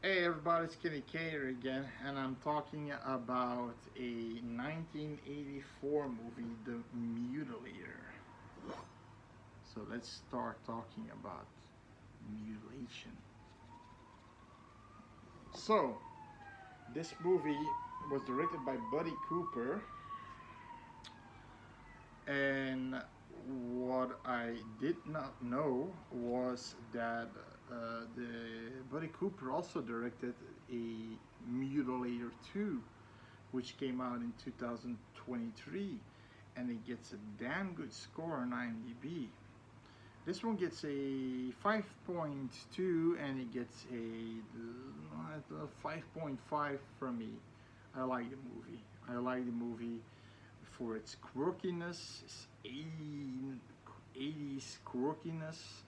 Hey everybody, it's Kenny Cater again, and I'm talking about a 1984 movie, The Mutilator. So let's start talking about mutilation. So, this movie was directed by Buddy Cooper, and what I did not know was that the Buddy Cooper also directed a Mutilator 2, which came out in 2023, and it gets a damn good score on IMDb. This one gets a 5.2, and it gets a 5.5 from me. I like the movie. I like the movie for its quirkiness, its 80s quirkiness,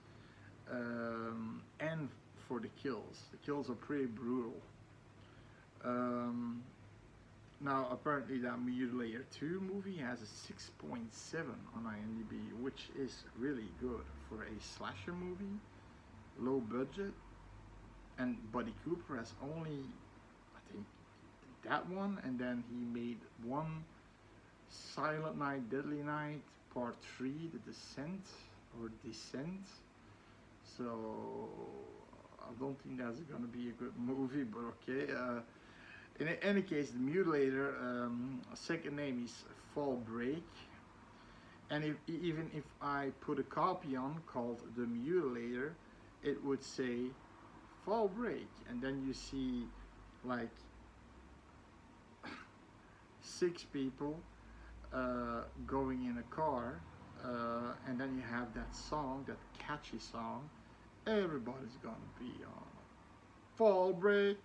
and for the kills. The kills are pretty brutal. Now, apparently, that Mutilator 2 movie has a 6.7 on IMDb, which is really good for a slasher movie, low budget, and Buddy Cooper has only, I think, that one, and then he made one Silent Night, Deadly Night, Part 3, The Descent, or Descent. So, I don't think that's gonna be a good movie, but okay. In any case, the Mutilator, second name is Fall Break, and even if I put a copy on called The Mutilator, it would say Fall Break, and then you see like 6 people going in a car, and then you have that song, that catchy song. Everybody's gonna be on Fall Break,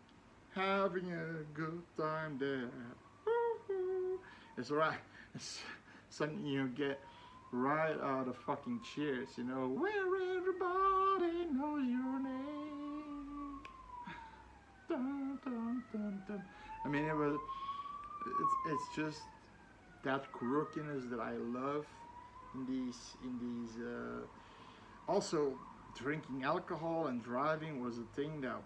having a good time there. Woo-hoo. It's right. It's something you get right out of fucking Cheers, you know, where everybody knows your name. Dun, dun, dun, dun. I mean, it's just that quirkiness that I love in these. Also, drinking alcohol and driving was a thing that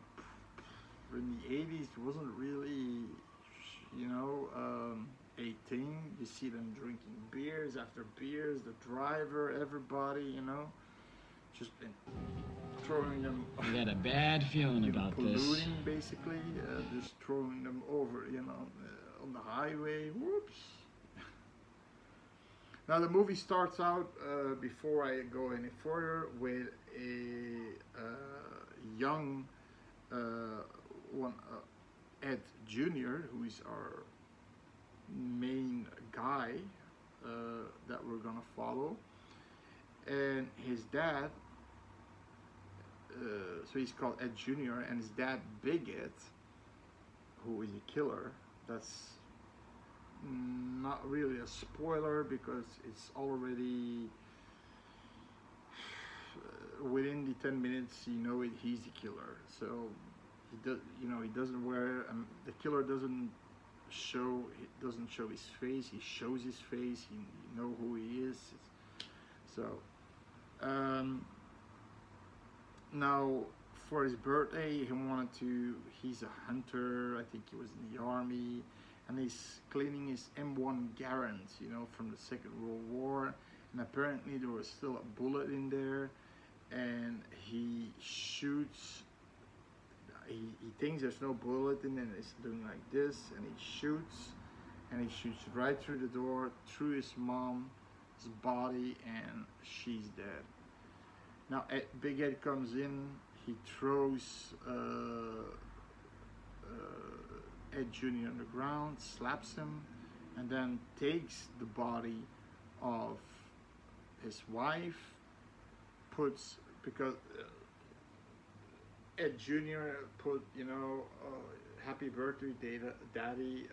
in the 80s wasn't really, a thing. You see them drinking beers after beers, the driver, everybody, just been throwing them. I got a bad feeling about polluting, this. basically, just throwing them over, on the highway. Whoops. Now the movie starts out, before I go any further, with a young Ed Jr., who is our main guy that we're gonna follow, and his dad. So he's called Ed Jr., and his dad, Big Ed, who is a killer. That's not really a spoiler because it's already within the 10 minutes he's the killer. So he doesn't wear the killer doesn't show his face. He shows his face. You know who he is. So now for his birthday he's a hunter. I think he was in the army, and he's cleaning his M1 Garand, from the Second World War, and apparently there was still a bullet in there, and he shoots. He thinks there's no bullet in it, and he's doing like this, and he shoots right through the door, through his mom's body, and she's dead. Now Big Ed comes in, he throws Ed Jr. on the ground, slaps him, and then takes the body of his wife, because Ed Jr. put, happy birthday, daddy,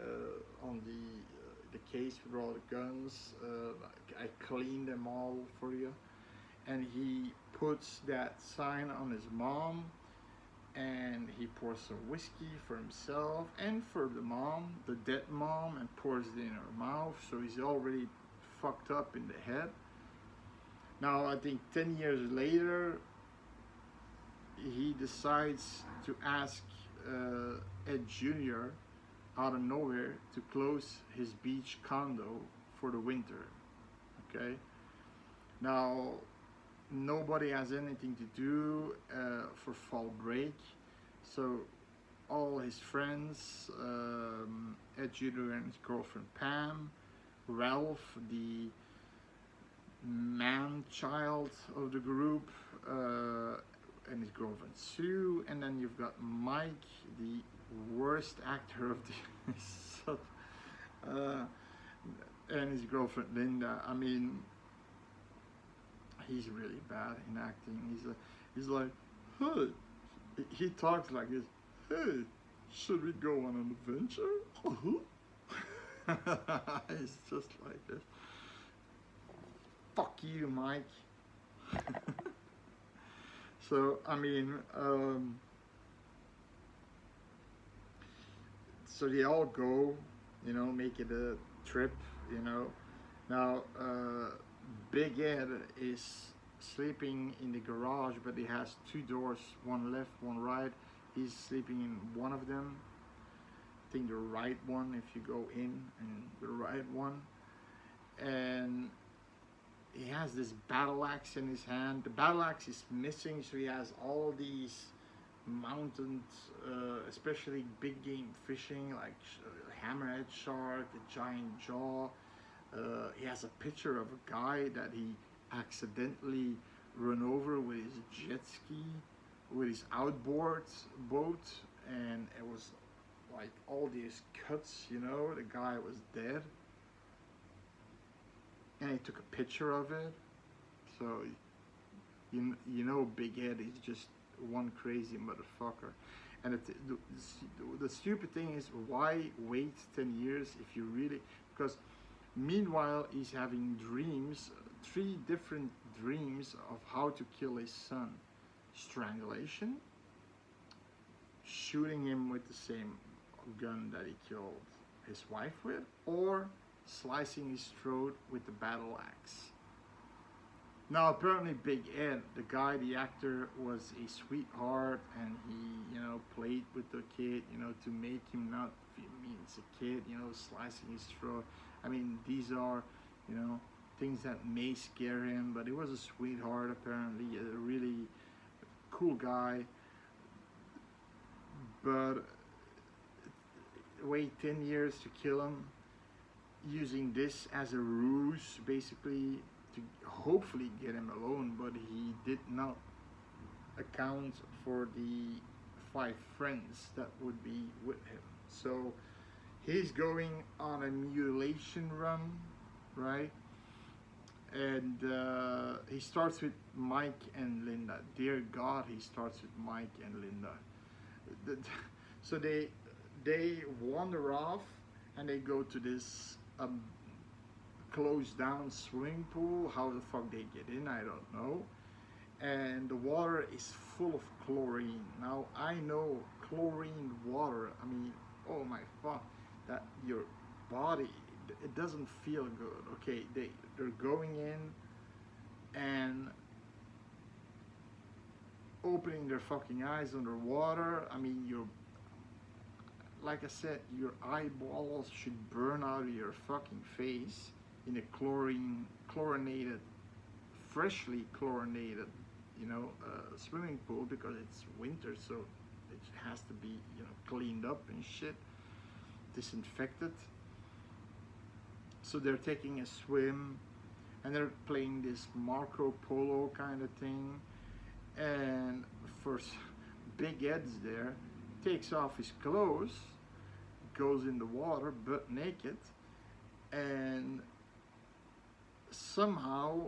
on the case with all the guns. I cleaned them all for you. And he puts that sign on his mom, and he pours some whiskey for himself and for the mom, the dead mom, and pours it in her mouth. So he's already fucked up in the head. Now, I think 10 years later, he decides to ask Ed Jr. out of nowhere to close his beach condo for the winter. Okay, now nobody has anything to do for fall break, so all his friends, Ed Jr. and his girlfriend Pam, Ralph, the man child of the group, and his girlfriend Sue, and then you've got Mike, the worst actor of the and his girlfriend Linda. I mean, he's really bad in acting. He's like, hey, he talks like this. Hey, should we go on an adventure? It's just like this. Fuck you, Mike. So I mean, so they all go, make it a trip, Now, Big Ed is sleeping in the garage, but he has two doors, one left, one right. He's sleeping in one of them. I think the right one, if you go in, and the right one. And he has this battle axe in his hand. The battle axe is missing, so he has all these mounted, especially big game fishing, like hammerhead shark, the giant jaw. He has a picture of a guy that he accidentally run over with his jet ski, with his outboard boat, and it was like all these cuts, the guy was dead. And he took a picture of it. So, Big Ed is just one crazy motherfucker. And the stupid thing is, why wait 10 years if you really... Because meanwhile, he's having dreams, 3 different dreams of how to kill his son. Strangulation, shooting him with the same gun that he killed his wife with, or slicing his throat with the battle axe. Now apparently Big Ed, the actor, was a sweetheart, and he, played with the kid, to make him not feel mean as a kid, slicing his throat. I mean, these are, things that may scare him, but he was a sweetheart apparently, a really cool guy. But wait 10 years to kill him, using this as a ruse, basically, to hopefully get him alone, but he did not account for the 5 friends that would be with him. So he's going on a mutilation run, right? And he starts with Mike and Linda. Dear God, he starts with Mike and Linda. So they wander off, and they go to this closed down swimming pool. How the fuck they get in, I don't know. And the water is full of chlorine. Now I know chlorine water, I mean, oh my fuck, that your body, it doesn't feel good. Okay, they're going in and opening their fucking eyes underwater. I mean, like I said, your eyeballs should burn out of your fucking face in a chlorinated, freshly chlorinated, swimming pool, because it's winter, so it has to be, cleaned up and shit, disinfected. So they're taking a swim, and they're playing this Marco Polo kind of thing, and first Big Ed's there, takes off his clothes, goes in the water butt naked, and somehow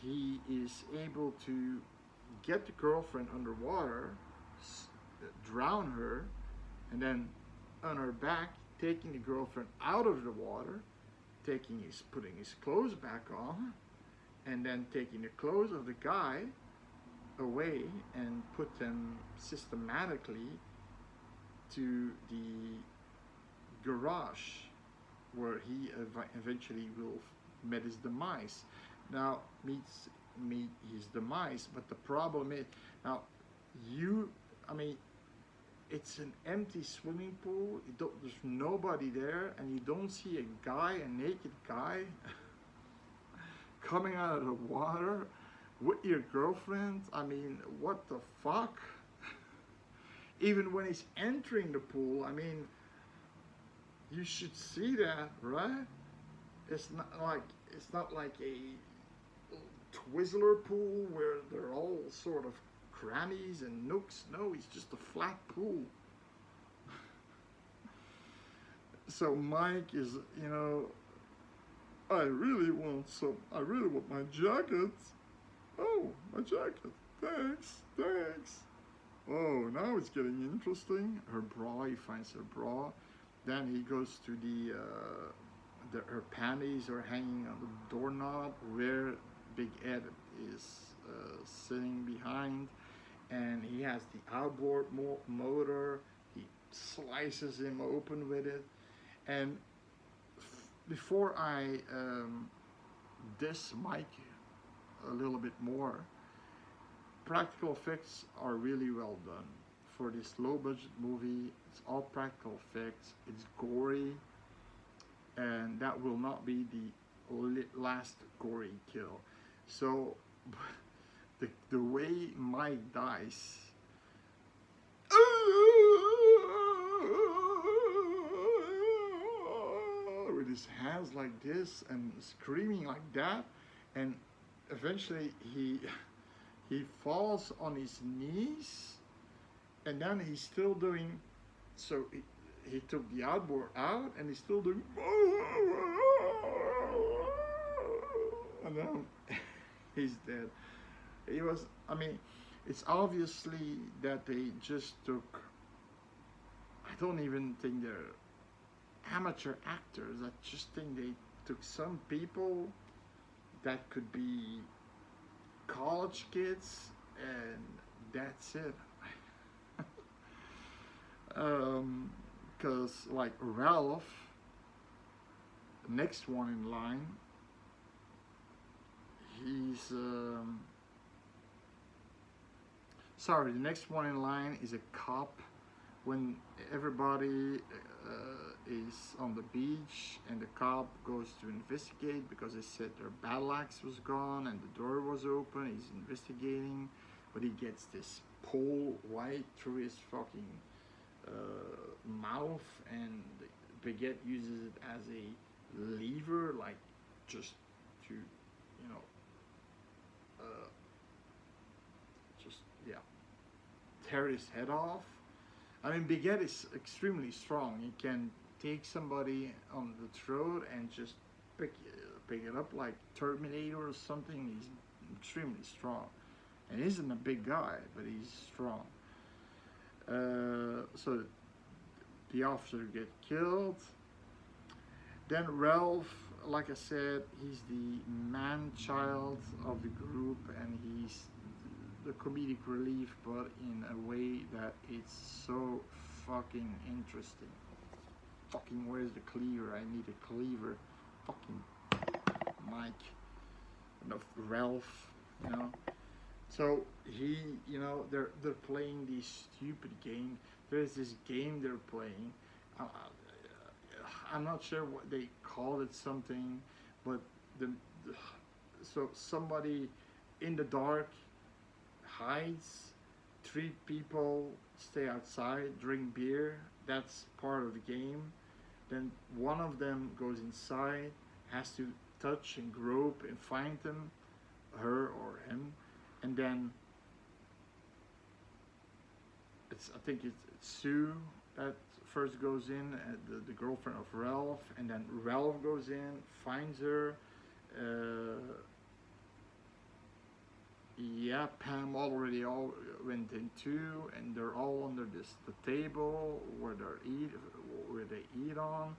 he is able to get the girlfriend underwater, drown her, and then on her back, taking the girlfriend out of the water, putting his clothes back on, and then taking the clothes of the guy away and put them systematically to the garage, where he eventually will meet his demise. Now meet his demise, but the problem is, now it's an empty swimming pool. There's nobody there, and you don't see a guy, a naked guy, coming out of the water with your girlfriend. I mean, what the fuck? Even when he's entering the pool, I mean, you should see that, right? It's not like a Twizzler pool where they're all sort of crannies and nooks. No, it's just a flat pool. So Mike is, I really want my jacket. Oh, my jacket. Thanks. Oh, now it's getting interesting. Her bra, he finds her bra. Then he goes to her panties are hanging on the doorknob where Big Ed is sitting behind. And he has the outboard motor. He slices him open with it. And before I diss Mike a little bit more, practical effects are really well done. For this low budget movie, it's all practical effects, it's gory, and that will not be the last gory kill. So, the way Mike dies, with his hands like this and screaming like that, and eventually he falls on his knees, and then he's still doing, so he took the outboard out and he's still doing, and then he's dead. He was, I mean, it's obviously that they just took, I don't even think they're amateur actors. I just think they took some people that could be college kids, and that's it. Because like Ralph, the next one in line, he's sorry, the next one in line is a cop. When everybody is on the beach and the cop goes to investigate because they said their battle axe was gone and the door was open, he's investigating, but he gets this pole right through his fucking mouth, and Baguette uses it as a lever, like just to, tear his head off. I mean, Baguette is extremely strong. He can take somebody on the throat and just pick it up like Terminator or something. He's extremely strong. And he isn't a big guy, but he's strong. So the officer gets killed. Then Ralph, like I said, he's the man-child of the group, and he's the comedic relief, but in a way that it's so fucking interesting. Fucking, where's the cleaver? I need a cleaver. Fucking Mike. No, Ralph, So he, they're playing this stupid game. There's this game they're playing. I'm not sure what they call it, something, but so somebody in the dark hides, 3 people stay outside, drink beer. That's part of the game. Then one of them goes inside, has to touch and grope and find them, her or him, and then I think it's Sue that first goes in, the girlfriend of Ralph, and then Ralph goes in, finds her. Yeah, Pam already all went in too, and they're all under the table where they eat on,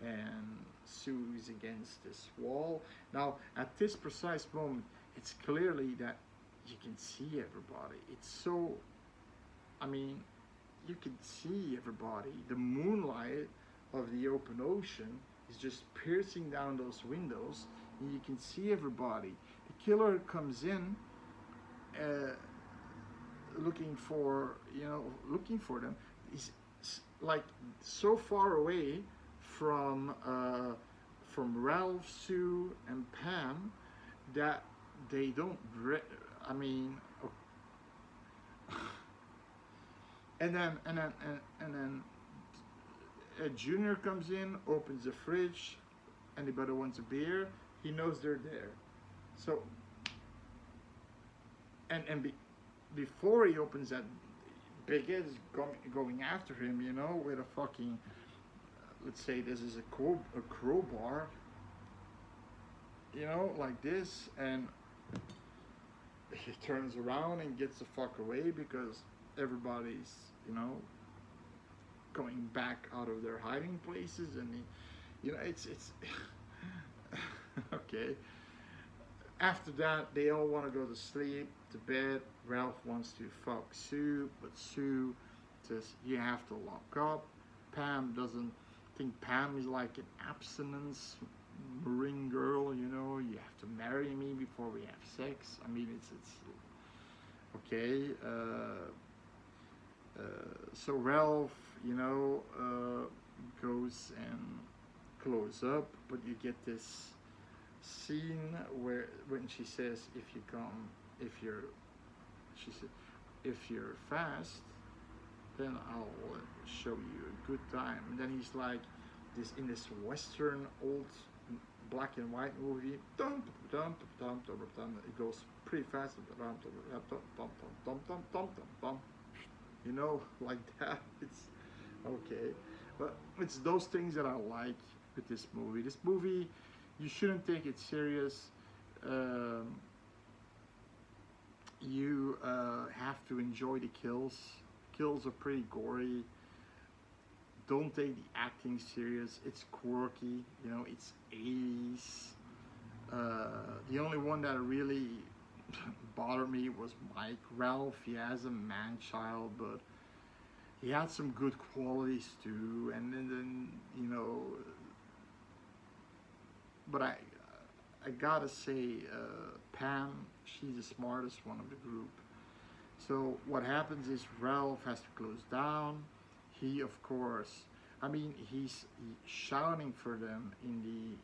and Sue is against this wall. Now, at this precise moment, it's clearly that you can see everybody. It's so, I mean, you can see everybody. The moonlight of the open ocean is just piercing down those windows, and you can see everybody. The killer comes in, looking for them. he's like so far away from Ralph, Sue, and Pam that they don't. I mean, and then Junior comes in, opens the fridge. Anybody wants a beer? He knows they're there. So before he opens that, Big Ed is going after him, with a fucking, let's say this is a crowbar, like this, and he turns around and gets the fuck away because everybody's, going back out of their hiding places, and it's okay. After that, they all want to go to sleep, to bed. Ralph wants to fuck Sue, but Sue says you have to lock up. Pam doesn't think Pam is like an abstinence marine girl, you have to marry me before we have sex. I mean, it's okay. So Ralph, goes and close up, but you get this scene when she says, she said, if you're fast, then I'll show you a good time. And then he's like this in this Western old black and white movie. Dum dum dum dum dum. It goes pretty fast. Dum dum dum dum dum dum dum dum. Like that. It's okay, but it's those things that I like with this movie. This movie, you shouldn't take it serious. You have to enjoy the kills. Kills are pretty gory. Don't take the acting serious. It's quirky, it's 80s. The only one that really bothered me was Mike. Ralph, he has a man-child, but he had some good qualities too. And then but I gotta say, Pam, she's the smartest one of the group. So what happens is Ralph has to close down. He, of course, he's shouting for them in the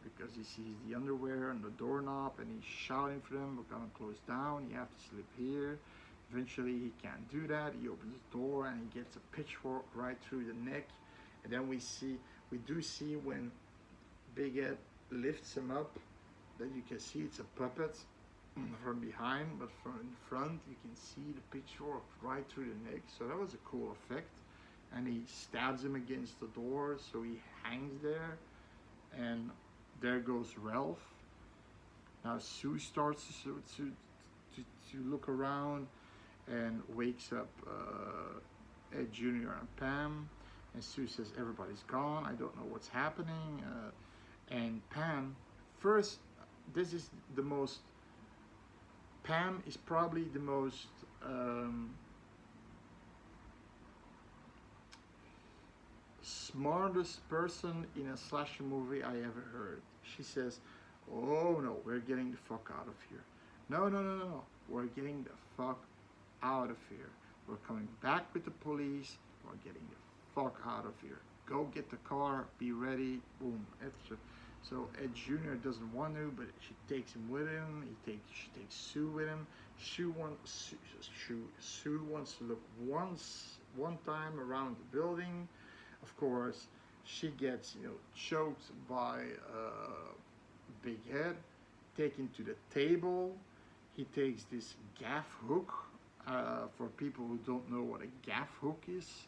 because he sees the underwear and the doorknob, and he's shouting for them. We're gonna close down. You have to sleep here. Eventually, he can't do that. He opens the door and he gets a pitchfork right through the neck. And then we do see when Big Ed lifts him up, that you can see it's a puppet from behind, but from in front you can see the pitchfork right through the neck. So that was a cool effect. And he stabs him against the door, so he hangs there, and there goes Ralph. Now Sue starts to look around and wakes up Ed Jr. and Pam, and Sue says everybody's gone, I don't know what's happening. And Pam, first, this is the most, Pam is probably the most smartest person in a slasher movie I ever heard. She says, oh no, we're getting the fuck out of here. No, we're getting the fuck out of here. We're coming back with the police. We're getting the fuck out of here. Go get the car, be ready, boom, etc. So Ed Jr. doesn't want to, but she takes him with him. She takes Sue with him. Sue wants to look one time around the building. Of course, she gets choked by Big Head, taken to the table. He takes this gaff hook. For people who don't know what a gaff hook is,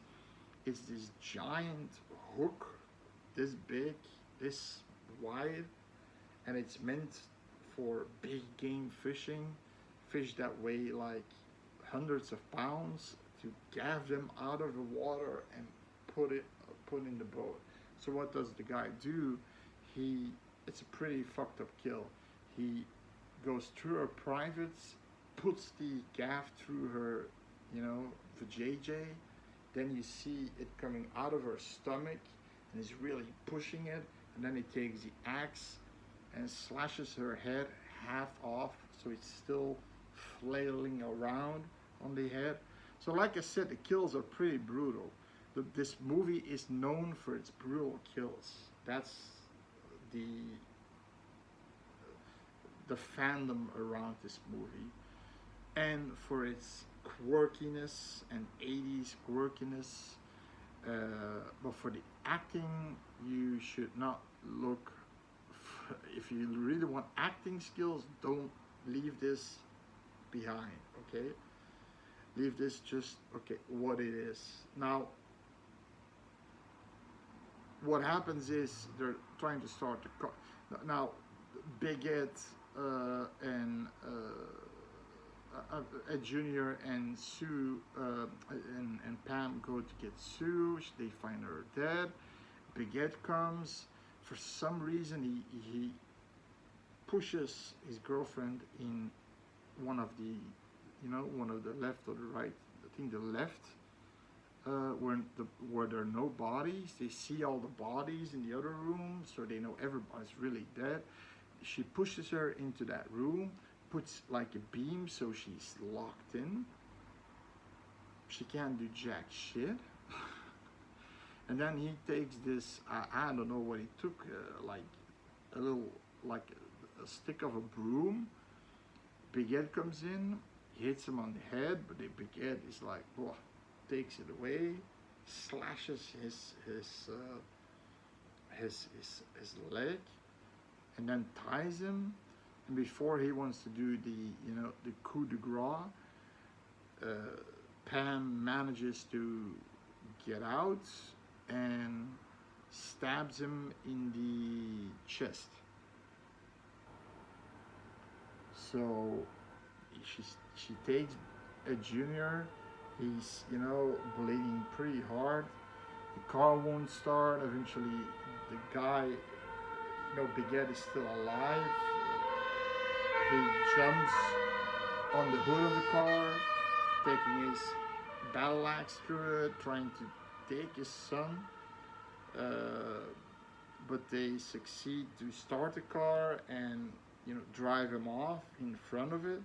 it's this giant hook, this big, this wide, and it's meant for big game fishing. Fish that weigh like hundreds of pounds, to gaff them out of the water and put in the boat. So what does the guy do? It's a pretty fucked up kill. He goes through her privates, puts the gaff through her, vajayjay. Then you see it coming out of her stomach, and he's really pushing it. And then he takes the axe and slashes her head half off, so it's still flailing around on the head. So like I said, the kills are pretty brutal. This movie is known for its brutal kills. That's the the fandom around this movie, and for its quirkiness and 80s quirkiness. But for the acting, you should not look. If you really want acting skills, don't leave this behind. Okay, leave this just okay what it is. Now, what happens is they're trying to start the car. Now, Bigot and a Junior and Sue and Pam go to get Sue. They find her dead. Bigot comes. For some reason, he pushes his girlfriend in one of the, one of the left or the right. I think the left, where there are no bodies. They see all the bodies in the other room, so they know everybody's really dead. She pushes her into that room, puts like a beam so she's locked in. She can't do jack shit. And then he takes this, I don't know what he took, like a little, like a stick of a broom. Bigot comes in, hits him on the head, but the Bigot is like, whoa, takes it away, slashes his leg, and then ties him. And before he wants to do the coup de grace, Pam manages to get out and stabs him in the chest. So she takes a Junior. He's bleeding pretty hard. The car won't start. Eventually, the guy, Bigot is still alive. He jumps on the hood of the car, taking his battle axe through it, trying to take his son. But they succeed to start the car and drive him off in front of it.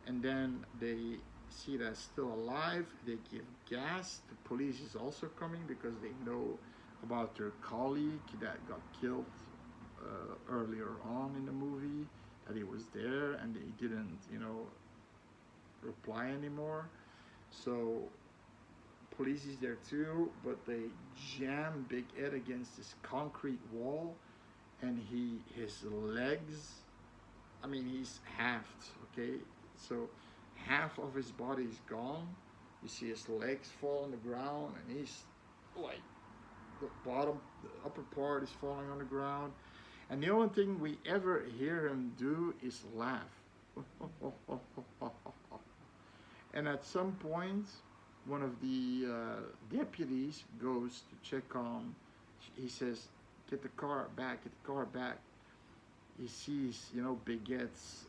And then they see that's still alive. They give gas. The police is also coming because they know about their colleague that got killed earlier on in the movie, that he was there, and they didn't reply anymore. So police is there too, but they jam Bigot against this concrete wall, and his legs, he's halved, okay? So half of his body is gone. You see his legs fall on the ground, and he's like, the upper part is falling on the ground. And the only thing we ever hear him do is laugh. And at some point, one of the deputies goes to check on, he says, get the car back, get the car back. He sees, Bigot's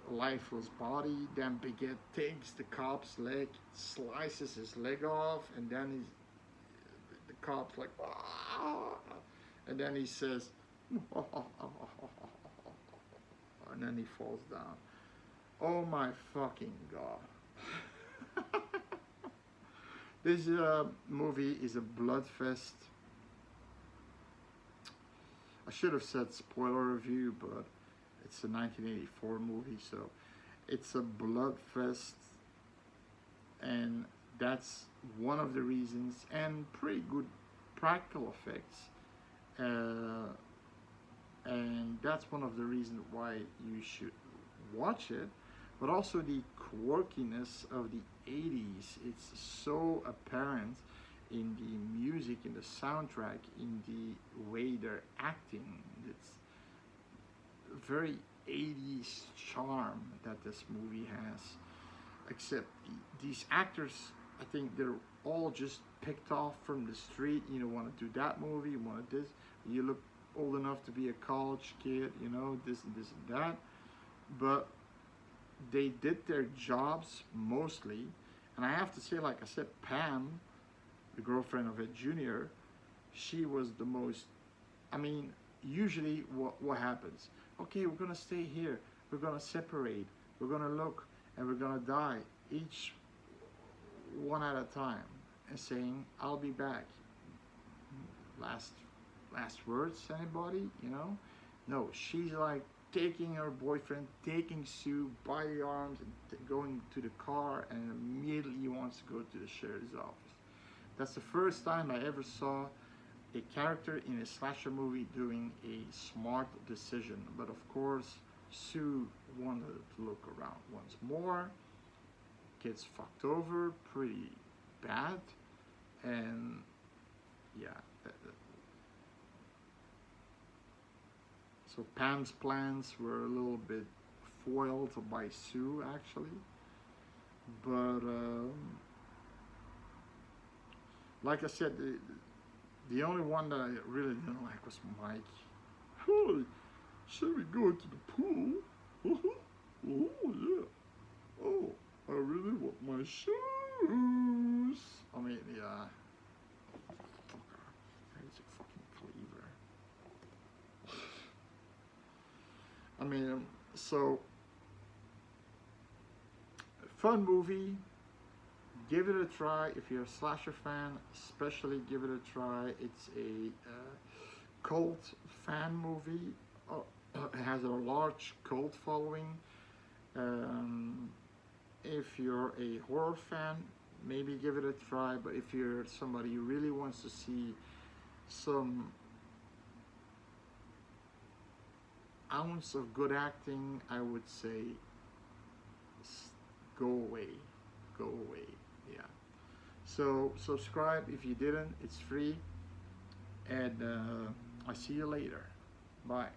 lifeless body. Then Bigot takes the cop's leg, slices his leg off, and then the cop's like, ah! And then he says, and then he falls down. Oh my fucking God. This movie is a bloodfest. I should have said spoiler review, but it's a 1984 movie, so it's a bloodfest, and that's one of the reasons, and pretty good practical effects, and that's one of the reasons why you should watch it. But also the quirkiness of the 80s, it's so apparent in the music, in the soundtrack, in the way they're acting. It's very 80s charm that this movie has. Except these actors, I think they're all just picked off from the street. You want to do that movie, you want this, you look old enough to be a college kid, this and this and that. But they did their jobs mostly. And I have to say, like I said, Pam, the girlfriend of Ed Jr., she was the most, usually what happens? Okay, we're gonna stay here, we're gonna separate, we're gonna look, and we're gonna die. Each one at a time and saying, "I'll be back." Last words, anybody? You know? No, she's like taking her boyfriend, taking Sue by the arms, and going to the car, and immediately wants to go to the sheriff's office. That's the first time I ever saw a character in a slasher movie doing a smart decision. But of course, Sue wanted to look around once more. Gets fucked over pretty bad, and yeah. So Pam's plans were a little bit foiled by Sue, actually. But like I said, the only one that I really didn't like was Mike. Hey, shall we go to the pool? Oh yeah. Oh, I really want my shoes. I mean, yeah. He's a fucking cleaver. I mean, so fun movie. Give it a try if you're a slasher fan. Especially give it a try. It's a cult fan movie. It has a large cult following. If you're a horror fan, maybe give it a try. But if you're somebody who really wants to see some ounce of good acting, I would say go away. Go away. Yeah. So subscribe if you didn't. It's free. And I see you later. Bye.